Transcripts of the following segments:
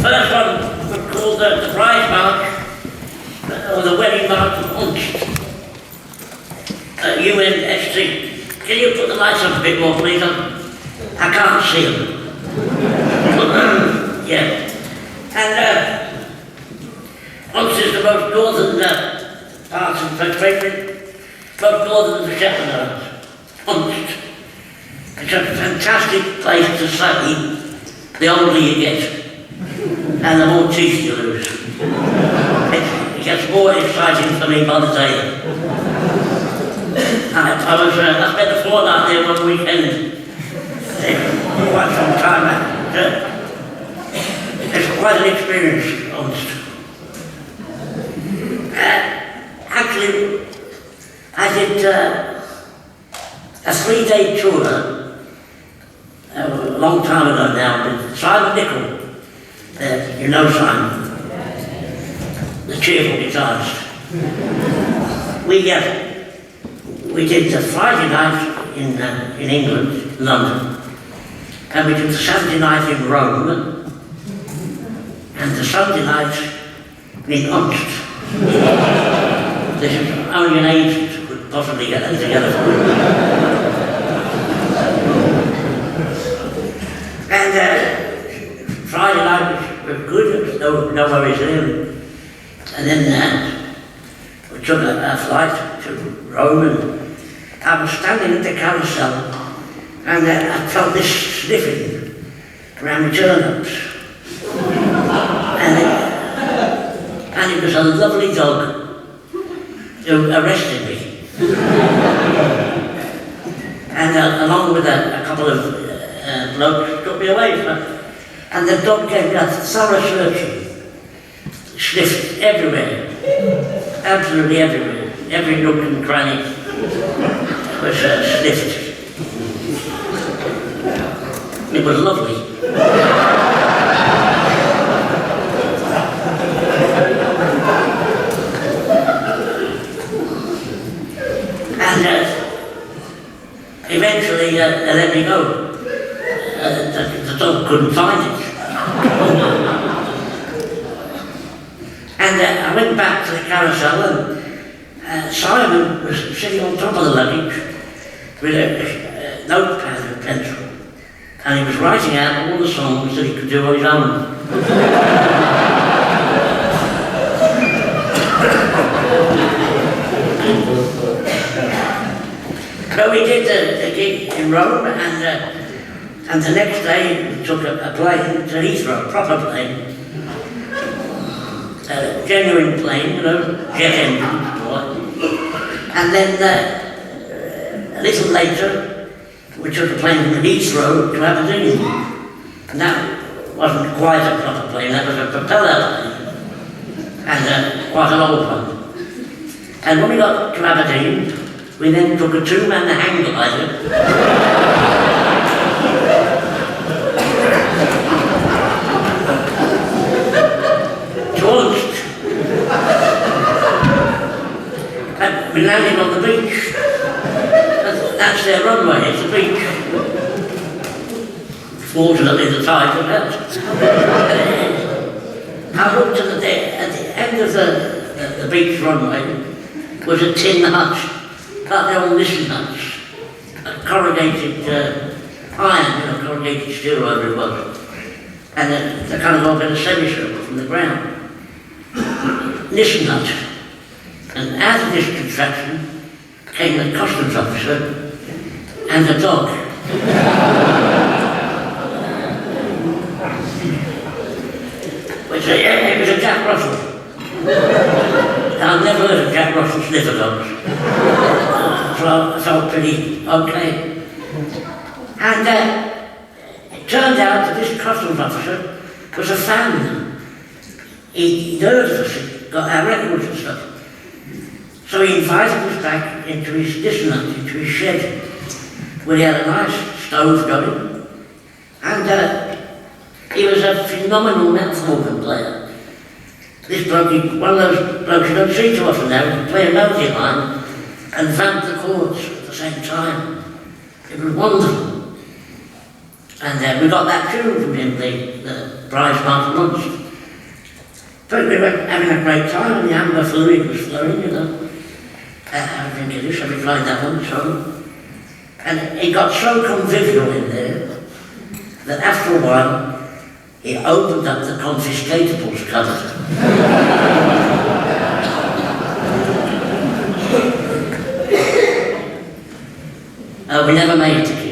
first one was called the Bride March, or the Wedding March of Unst. UNST. Can you put the lights on a bit more, please? I can't see them. Yeah. And Unst is the most northern part of the country, most northern of the Shetland Islands. Unst. It's a fantastic place to study, the older you get, and the more teeth you lose. It gets more exciting for me by the day. I spent a fortnight there one weekend, quite some time. It's quite an experience, Unst. Actually, I did a 3-day tour a long time ago now with Simon Nicol. You know Simon, the cheerful guitarist. We did the Friday night in England, London, and we did the Saturday night in Rome, and the Sunday night in Unst. This is only an agent could possibly get them together for me. And Friday night was good, there was no worries there. And then we took a flight to Rome, and I was standing at the carousel, and I felt this sniffing around my turnips. And it was a lovely dog who arrested me. And along with a couple of blokes took me away from it. And the dog gave me a thorough searching. Sniffed everywhere. Absolutely everywhere. Every nook and cranny was sniffed. It was lovely. And eventually they let me go. The dog couldn't find it. And I went back to the carousel, and Simon was sitting on top of the luggage with a notepad and pencil, and he was writing out all the songs that he could do on his own. So we did the gig in Rome, and the next day we took a plane to Heathrow, a proper plane. A genuine plane, you know, jet engine. And then a little later, we took a plane from Heathrow to Aberdeen. And that wasn't quite a proper plane, that was a propeller plane. And quite an old one. And when we got to Aberdeen, we then took a 2-man hang glider. And we landed on the beach. That's their runway, it's the beach. Fortunately, the tide was out. I looked at the end of the beach runway was a tin hut, like the old listen huts, a corrugated iron, you know, corrugated steel, whatever it was. And they kind of got a bit of semicircle from the ground. Listen hut. And out of this contraption came the customs officer and a dog. Which it was a Jack Russell. I've never heard of Jack Russell sniffer dogs. So I felt pretty okay. And it turned out that this customs officer was a fan. He'd heard of us, got our records and stuff. So he invited us back into his dissonant, into his shed, where he had a nice stove going. And he was a phenomenal mouth organ player. This bloke, one of those blokes you don't see too often now, could play a melody line and vamp the chords at the same time. It was wonderful. And we got that tune from him, the prize month lunch. But we were having a great time, and the amber fluid was flowing, you know. I think it is, have you tried that one, so? And it got so convivial in there that after a while, he opened up the confiscatables cupboard. We never made it to kick.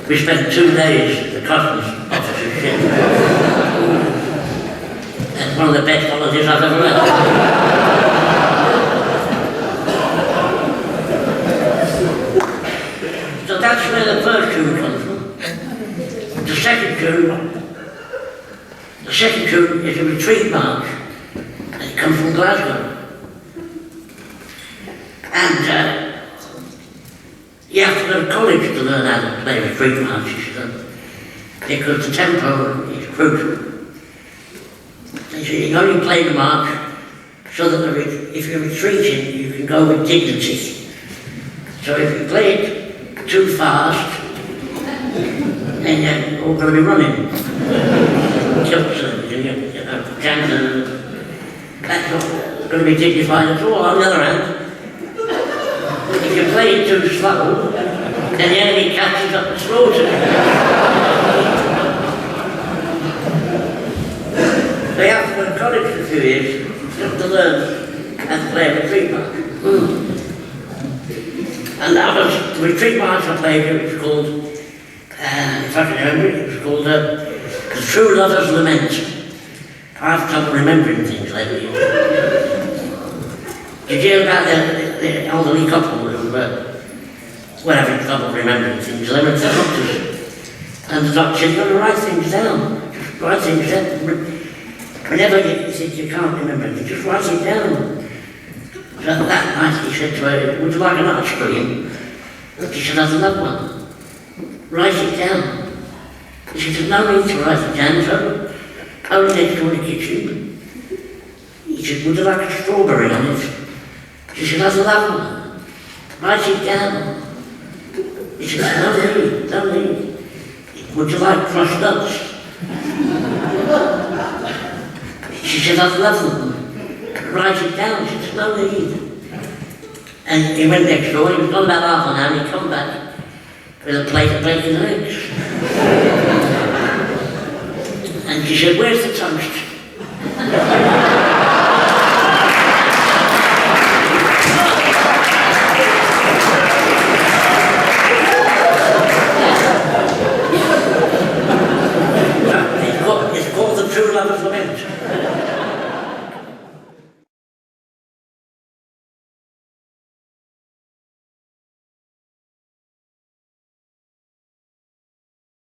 We spent 2 days at the customs officer's ship. That's one of the best holidays I've ever had. So that's where the first tune comes from. The second tune is a retreat march. It comes from Glasgow. And you have to go to college to learn how to play retreat marches, because the tempo is crucial. And so you can only play the march so that if you're retreating, you can go with dignity. So if you play it too fast, then you're all going to be running. Kilts and, jams and that's not going to be dignified at all. On the other hand, if you play it too slow, then the enemy catches up the slaughter. They have to go to college for a few years just to learn how to play a retreat march. And that was the retreat march I played. It was called, if I can remember it, was called The True Lover's Lament. I have trouble remembering things lately. Did you hear about the elderly couple who were having trouble remembering things? They went to the doctors, and the doctor said, "You've got to write things down. Just write things down. Whenever you think you can't remember anything, just write it down." So that night he said to her, "Would you like an ice cream?" She said, "I'd love one." "Write it down." She said, "No need to write it down, so only next door in the kitchen." He said, "Would you like a strawberry on it?" She said, "I'd love one. Write it down." He said, "No need. Would you like crushed nuts?" She said, "I'd love them. Write it down." She said, "No need." And he went next door, he was gone about half an hour, and he come back with a plate of bacon and eggs. And she said, "Where's the toast?"